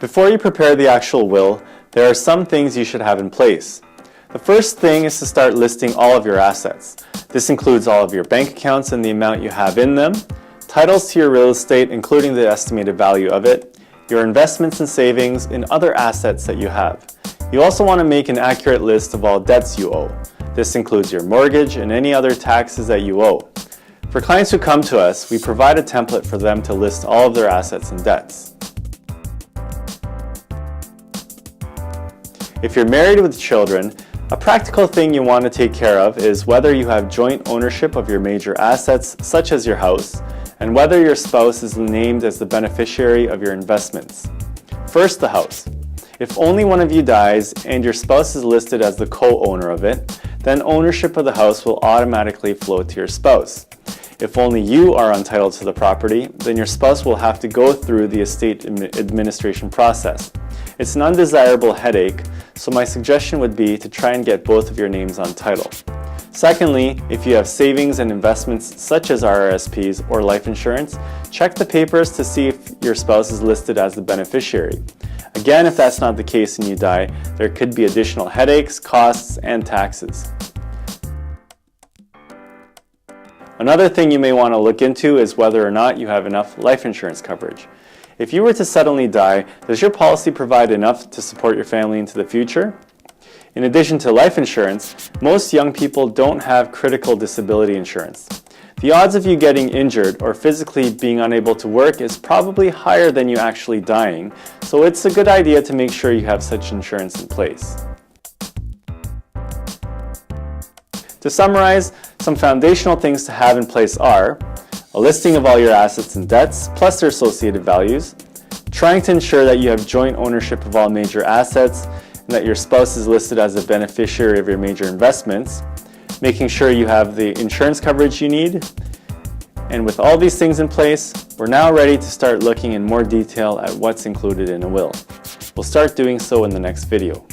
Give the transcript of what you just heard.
Before you prepare the actual will, there are some things you should have in place. The first thing is to start listing all of your assets. This includes all of your bank accounts and the amount you have in them, titles to your real estate including the estimated value of it, your investments and savings, and other assets that you have. You also want to make an accurate list of all debts you owe. This includes your mortgage and any other taxes that you owe. For clients who come to us, we provide a template for them to list all of their assets and debts. If you're married with children, a practical thing you want to take care of is whether you have joint ownership of your major assets, such as your house, and whether your spouse is named as the beneficiary of your investments. First, the house. If only one of you dies and your spouse is listed as the co-owner of it, then ownership of the house will automatically flow to your spouse. If only you are entitled to the property, then your spouse will have to go through the estate administration process. It's an undesirable headache, so my suggestion would be to try and get both of your names on title. Secondly, if you have savings and investments such as RRSPs or life insurance, check the papers to see if your spouse is listed as the beneficiary. Again, if that's not the case and you die, there could be additional headaches, costs, and taxes. Another thing you may want to look into is whether or not you have enough life insurance coverage. If you were to suddenly die, does your policy provide enough to support your family into the future? In addition to life insurance, most young people don't have critical disability insurance. The odds of you getting injured or physically being unable to work is probably higher than you actually dying, so it's a good idea to make sure you have such insurance in place. To summarize, some foundational things to have in place are a listing of all your assets and debts, plus their associated values, trying to ensure that you have joint ownership of all major assets, and that your spouse is listed as a beneficiary of your major investments, making sure you have the insurance coverage you need. And with all these things in place, we're now ready to start looking in more detail at what's included in a will. We'll start doing so in the next video.